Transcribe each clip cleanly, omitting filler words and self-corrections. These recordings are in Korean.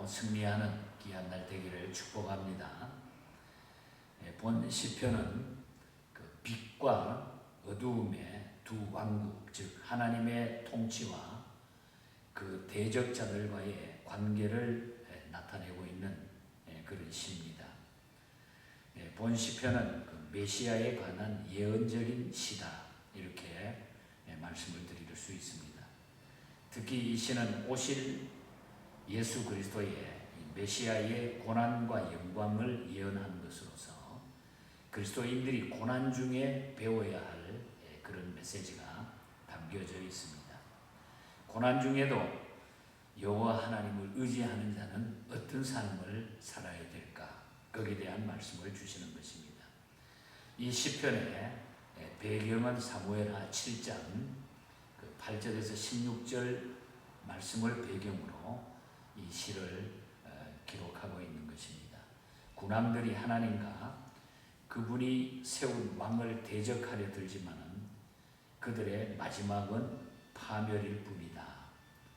승리하는 귀한 날 되기를 축복합니다. 본 시편은 그 빛과 어두움의 두 왕국, 즉 하나님의 통치와 그 대적자들과의 관계를 나타내고 있는 그런 시입니다. 본 시편은 그 메시아에 관한 예언적인 시다, 이렇게 말씀을 드릴 수 있습니다. 특히 이 시는 오실 예수 그리스도의 메시아의 고난과 영광을 예언하는 것으로서 그리스도인들이 고난 중에 배워야 할 그런 메시지가 담겨져 있습니다. 고난 중에도 여호와 하나님을 의지하는 자는 어떤 삶을 살아야 될까? 거기에 대한 말씀을 주시는 것입니다. 이 시편의 배경은 사무엘하 7장 8절에서 16절 말씀을 배경으로 이 시를 기록하고 있는 것입니다. 군왕들이 하나님과 그분이 세운 왕을 대적하려 들지만은 그들의 마지막은 파멸일 뿐이다,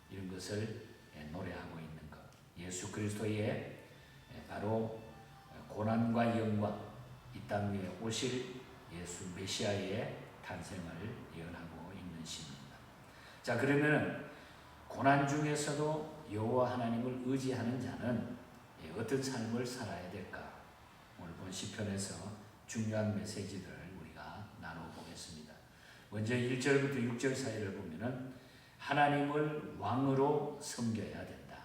이런 것을 노래하고 있는 것. 예수 그리스도의 바로 고난과 영광, 이 땅 위에 오실 예수 메시아의 탄생을 예언하고 있는 시입니다. 자, 그러면은 고난 중에서도 여호와 하나님을 의지하는 자는 어떤 삶을 살아야 될까? 오늘 본 시편에서 중요한 메시지들을 우리가 나눠보겠습니다. 먼저 1절부터 6절 사이를 보면은 하나님을 왕으로 섬겨야 된다.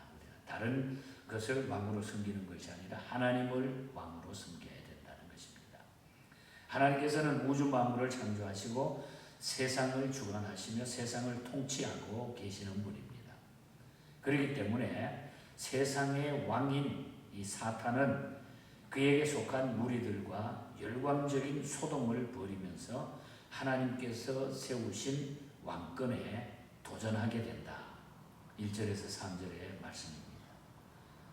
다른 것을 왕으로 섬기는 것이 아니라 하나님을 왕으로 섬겨야 된다는 것입니다. 하나님께서는 우주 만물을 창조하시고 세상을 주관하시며 세상을 통치하고 계시는 분입니다. 그렇기 때문에 세상의 왕인 이 사탄은 그에게 속한 무리들과 열광적인 소동을 벌이면서 하나님께서 세우신 왕권에 도전하게 된다. 1절에서 3절의 말씀입니다.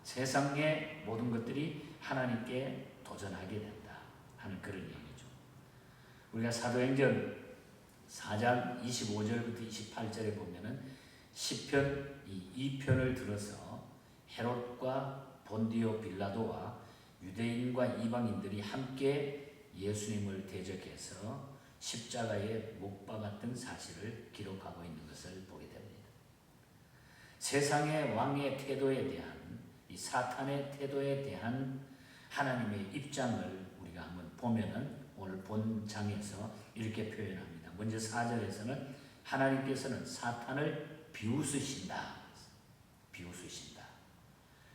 세상의 모든 것들이 하나님께 도전하게 된다 하는 그런 얘기죠. 우리가 사도행전 4장 25절부터 28절에 보면은 시편 2편을 들어서 헤롯과 본디오 빌라도와 유대인과 이방인들이 함께 예수님을 대적해서 십자가에 못 박았던 사실을 기록하고 있는 것을 보게 됩니다. 세상의 왕의 태도에 대한, 이 사탄의 태도에 대한 하나님의 입장을 우리가 한번 보면은 오늘 본 장에서 이렇게 표현합니다. 먼저 4절에서는 하나님께서는 사탄을 비웃으신다. 비웃으신다.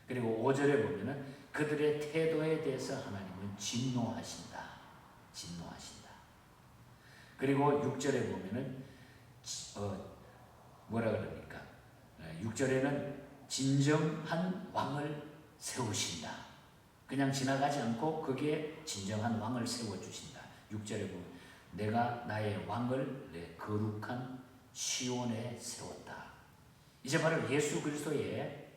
그리고 5절에 보면은 그들의 태도에 대해서 하나님은 진노하신다. 진노하신다. 그리고 6절에 보면은 뭐라 그럽니까? 6절에는 진정한 왕을 세우신다. 그냥 지나가지 않고 거기에 진정한 왕을 세워주신다. 6절에 보면 내가 나의 왕을 내 거룩한 시온에 세웠다. 이제 바로 예수 그리스도의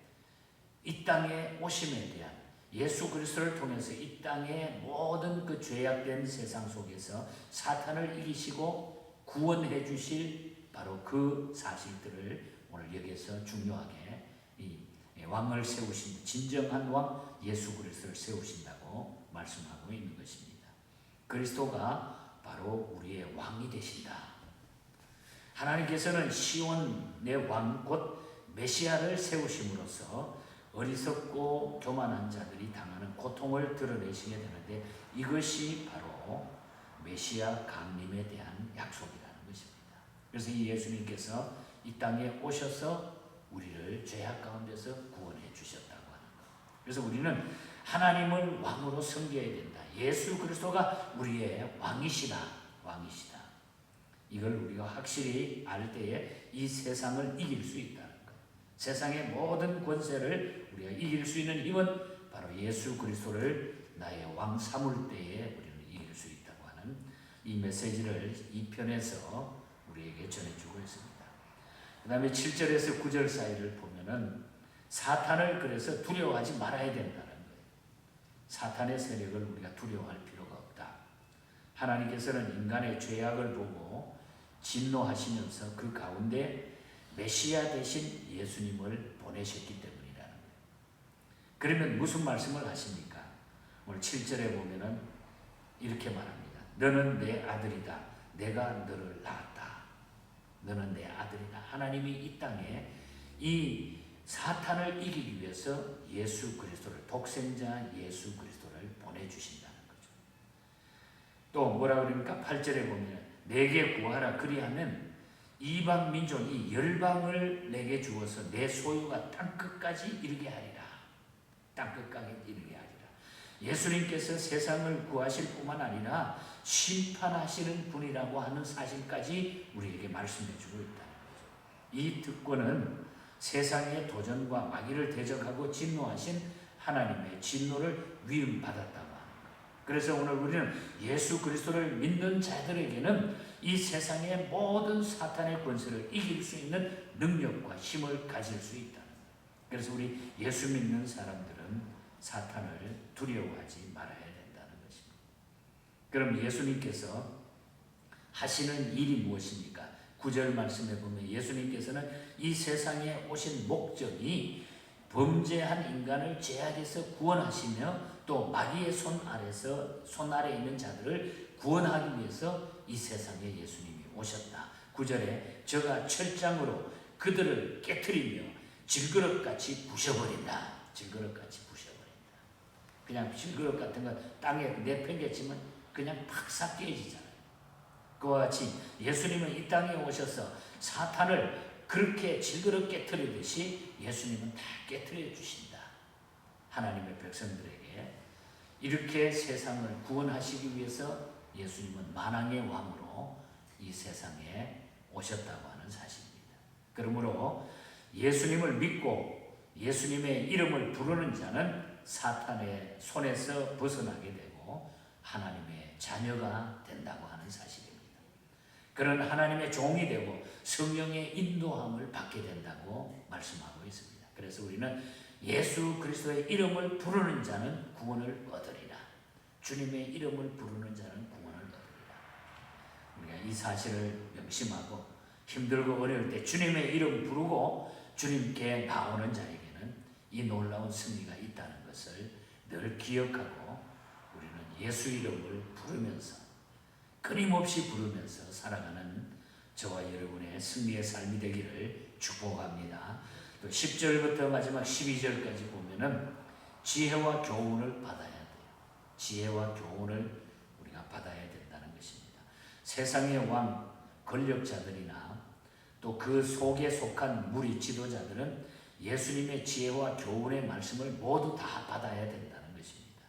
이 땅에 오심에 대한, 예수 그리스도를 통해서 이 땅의 모든 그 죄악된 세상 속에서 사탄을 이기시고 구원해 주실 바로 그 사실들을 오늘 여기서 중요하게 이 왕을 세우신 진정한 왕 예수 그리스도를 세우신다고 말씀하고 있는 것입니다. 그리스도가 바로 우리의 왕이 되신다. 하나님께서는 시온의 왕 곧 메시아를 세우심으로써 어리석고 교만한 자들이 당하는 고통을 드러내시게 되는데 이것이 바로 메시아 강림에 대한 약속이라는 것입니다. 그래서 이 예수님께서 이 땅에 오셔서 우리를 죄악 가운데서 구원해 주셨다고 하는 것. 그래서 우리는 하나님을 왕으로 섬겨야 된다. 예수 그리스도가 우리의 왕이시다. 왕이시다. 이걸 우리가 확실히 알 때에 이 세상을 이길 수 있다는 것. 세상의 모든 권세를 우리가 이길 수 있는 힘은 바로 예수 그리스도를 나의 왕 삼을 때에 우리는 이길 수 있다고 하는 이 메시지를 이 편에서 우리에게 전해주고 있습니다. 그 다음에 7절에서 9절 사이를 보면은 사탄을 그래서 두려워하지 말아야 된다는 거예요. 사탄의 세력을 우리가 두려워할 필요가 없다. 하나님께서는 인간의 죄악을 보고 진노하시면서 그 가운데 메시아 대신 예수님을 보내셨기 때문이라는 거예요. 그러면 무슨 말씀을 하십니까? 오늘 7절에 보면은 이렇게 말합니다. 너는 내 아들이다. 내가 너를 낳았다. 너는 내 아들이다. 하나님이 이 땅에 이 사탄을 이기기 위해서 예수 그리스도를, 독생자 예수 그리스도를 보내주신다는 거죠. 또 뭐라 그럽니까? 8절에 보면 내게 구하라. 그리하면 이방 민족, 이 열방을 내게 주어서 내 소유가 땅끝까지 이르게 하리라. 땅끝까지 이르게 하리라. 예수님께서 세상을 구하실 뿐만 아니라 심판하시는 분이라고 하는 사실까지 우리에게 말씀해 주고 있다는 거죠. 이 특권은 세상의 도전과 마귀를 대적하고 진노하신 하나님의 진노를 위임받았다고 하는 거예요. 그래서 오늘 우리는 예수 그리스도를 믿는 자들에게는 이 세상의 모든 사탄의 권세를 이길 수 있는 능력과 힘을 가질 수 있다는 거예요. 그래서 우리 예수 믿는 사람들은 사탄을 두려워하지 말아야 된다는 것입니다. 그럼 예수님께서 하시는 일이 무엇입니까? 9절 말씀에 보면 예수님께서는 이 세상에 오신 목적이 범죄한 인간을 죄악에서 구원하시며 또 마귀의 손 아래 있는 자들을 구원하기 위해서 이 세상에 예수님이 오셨다. 9절에 저가 철장으로 그들을 깨트리며 질그릇같이 부셔버린다. 질그릇같이 부셔버린다. 그냥 질그릇 같은 건 땅에 내팽개치면 그냥 팍싹 깨지잖아요. 그와 같이 예수님은 이 땅에 오셔서 사탄을 그렇게 질그릇 깨트리듯이 예수님은 다 깨트려 주신다. 하나님의 백성들에게 이렇게 세상을 구원하시기 위해서 예수님은 만왕의 왕으로 이 세상에 오셨다고 하는 사실입니다. 그러므로 예수님을 믿고 예수님의 이름을 부르는 자는 사탄의 손에서 벗어나게 되고 하나님의 자녀가 된다고 하는 사실입니다. 그런 하나님의 종이 되고 성령의 인도함을 받게 된다고 말씀하고 있습니다. 그래서 우리는 예수 그리스도의 이름을 부르는 자는 구원을 얻으리라. 주님의 이름을 부르는 자는 구원을 얻으리라. 우리가 이 사실을 명심하고 힘들고 어려울 때 주님의 이름 부르고 주님께 나오는 자에게는 이 놀라운 승리가 있다는 것을 늘 기억하고 우리는 예수 이름을 부르면서 끊임없이 부르면서 살아가는 저와 여러분의 승리의 삶이 되기를 축복합니다. 또 10절부터 마지막 12절까지 보면은 지혜와 교훈을 받아야 돼요. 지혜와 교훈을 우리가 받아야 된다는 것입니다. 세상의 왕, 권력자들이나 또 그 속에 속한 무리 지도자들은 예수님의 지혜와 교훈의 말씀을 모두 다 받아야 된다는 것입니다.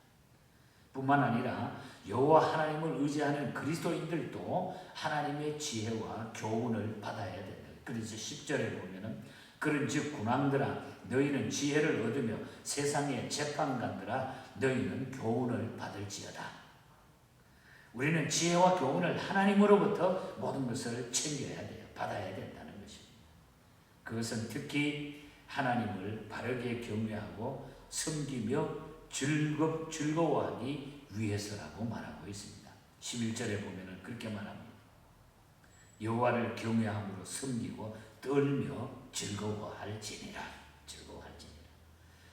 뿐만 아니라 여호와 하나님을 의지하는 그리스도인들도 하나님의 지혜와 교훈을 받아야 된다. 그래서 10절에 보면은 그런즉 군왕들아 너희는 지혜를 얻으며 세상의 재판관들아 너희는 교훈을 받을지어다. 우리는 지혜와 교훈을 하나님으로부터 모든 것을 챙겨야 돼요. 받아야 된다는 것입니다. 그것은 특히 하나님을 바르게 경외하고 섬기며 즐거워하기 위해서라고 말하고 있습니다. 11절에 보면은 그렇게 말합니다. 여호와를 경외함으로 섬기고 떨며 즐거워할지니라.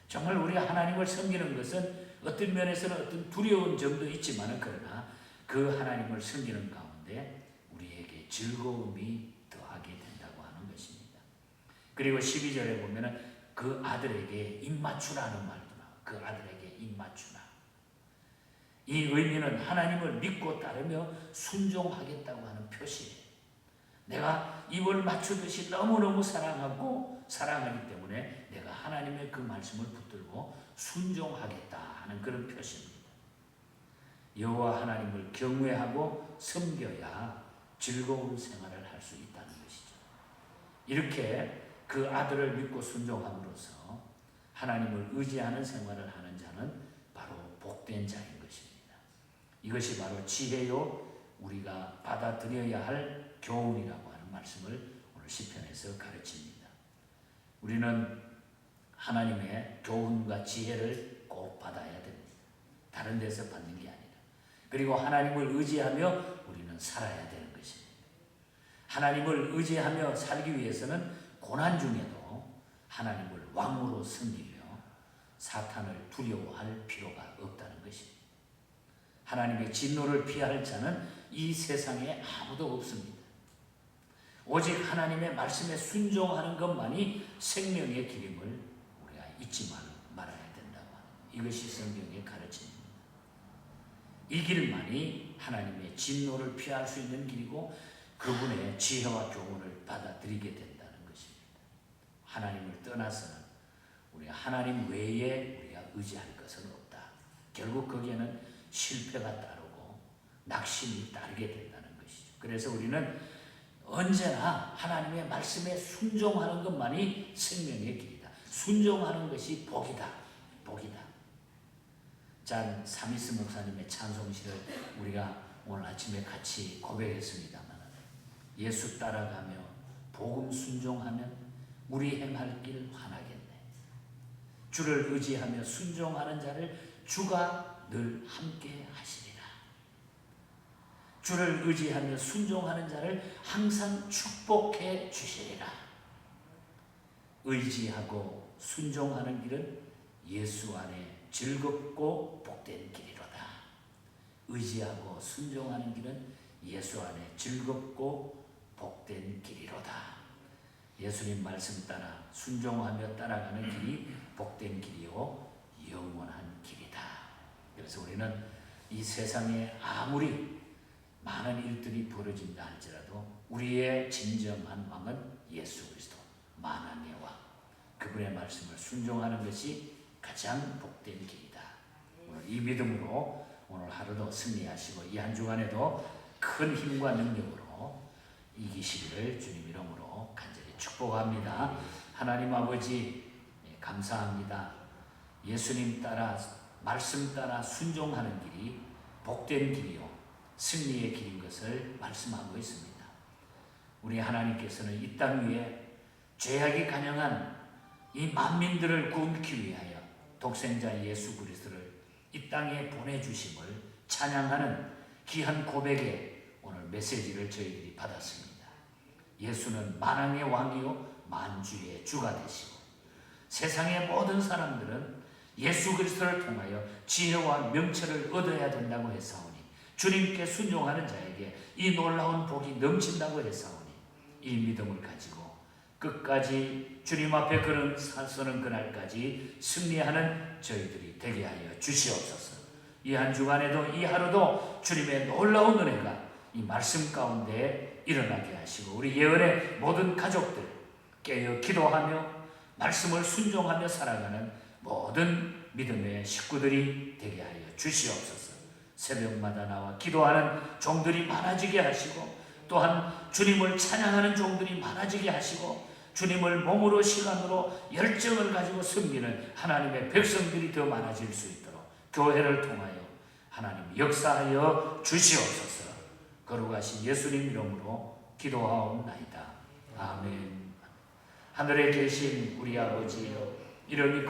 정말 우리가 하나님을 섬기는 것은 어떤 면에서는 어떤 두려운 점도 있지만 그러나 그 하나님을 섬기는 가운데 우리에게 즐거움이 더하게 된다고 하는 것입니다. 그리고 12절에 보면은 그 아들에게 입맞추라는 말도 나와요. 그 아들에게 입맞추라. 이 의미는 하나님을 믿고 따르며 순종하겠다고 하는 표시예요. 내가 입을 맞추듯이 너무너무 사랑하기 때문에 내가 하나님의 그 말씀을 붙들고 순종하겠다 하는 그런 표시입니다. 여호와 하나님을 경외하고 섬겨야 즐거운 생활을 할 수 있다는 것이죠. 이렇게 그 아들을 믿고 순종함으로써 하나님을 의지하는 생활을 하는 자는 바로 복된 자인 것입니다. 이것이 바로 지혜요 우리가 받아들여야 할 교훈이라고 하는 말씀을 오늘 시편에서 가르칩니다. 우리는 하나님의 교훈과 지혜를 꼭 받아야 됩니다. 다른 데서 받는 게 아니라. 그리고 하나님을 의지하며 우리는 살아야 되는 것입니다. 하나님을 의지하며 살기 위해서는 고난 중에도 하나님을 왕으로 섬기며 사탄을 두려워할 필요가 없다는 것입니다. 하나님의 진노를 피할 자는 이 세상에 아무도 없습니다. 오직 하나님의 말씀에 순종하는 것만이 생명의 길임을 우리가 잊지 말아야 된다고 하는 이것이 성경의 가르침입니다. 이 길만이 하나님의 진노를 피할 수 있는 길이고 그분의 지혜와 교훈을 받아들이게 된다는 것입니다. 하나님을 떠나서는 우리가 하나님 외에 우리가 의지할 것은 없다. 결국 거기에는 실패가 따르고 낙심이 따르게 된다는 것이죠. 그래서 우리는 언제나 하나님의 말씀에 순종하는 것만이 생명의 길이다. 순종하는 것이 복이다. 복이다. 짠 사미스 목사님의 찬송시를 우리가 오늘 아침에 같이 고백했습니다만 예수 따라가며 복음 순종하면 우리 행할 길 환하겠네. 주를 의지하며 순종하는 자를 주가 늘 함께 하시리라. 주를 의지하며 순종하는 자를 항상 축복해 주시리라. 의지하고 순종하는 길은 예수 안에 즐겁고 복된 길이로다. 의지하고 순종하는 길은 예수 안에 즐겁고 복된 길이로다. 예수님 말씀 따라 순종하며 따라가는 길이 복된 길이요 영원한 길이다. 그래서 우리는 이 세상에 아무리 많은 일들이 벌어진다 할지라도 우리의 진정한 왕은 예수 그리스도 만왕의 왕, 그분의 말씀을 순종하는 것이 가장 복된 길이다. 오늘 이 믿음으로 오늘 하루도 승리하시고 이 한 주간에도 큰 힘과 능력으로 이기시기를 주님 이름으로 간절히 축복합니다. 하나님 아버지 감사합니다. 예수님 따라 말씀 따라 순종하는 길이 복된 길이요 승리의 길인 것을 말씀하고 있습니다. 우리 하나님께서는 이 땅 위에 죄악이 간영한 이 만민들을 구원케 위하여 독생자 예수 그리스도를 이 땅에 보내주심을 찬양하는 귀한 고백에 오늘 메시지를 저희들이 받았습니다. 예수는 만왕의 왕이요 만주의 주가 되시고 세상의 모든 사람들은 예수 그리스도를 통하여 지혜와 명철을 얻어야 된다고 했사오니 주님께 순종하는 자에게 이 놀라운 복이 넘친다고 했사오니 이 믿음을 가지고 끝까지 주님 앞에 서는 그날까지 승리하는 저희들이 되게 하여 주시옵소서. 이 한 주간에도 이 하루도 주님의 놀라운 은혜가 이 말씀 가운데 일어나게 하시고 우리 예언의 모든 가족들 깨어 기도하며 말씀을 순종하며 살아가는 모든 믿음의 식구들이 되게 하여 주시옵소서. 새벽마다 나와 기도하는 종들이 많아지게 하시고 또한 주님을 찬양하는 종들이 많아지게 하시고 주님을 몸으로 시간으로 열정을 가지고 섬기는 하나님의 백성들이 더 많아질 수 있도록 교회를 통하여 하나님 역사하여 주시옵소서. 거룩하신 예수님 이름으로 기도하옵나이다. 아멘. 하늘에 계신 우리 아버지여 이름이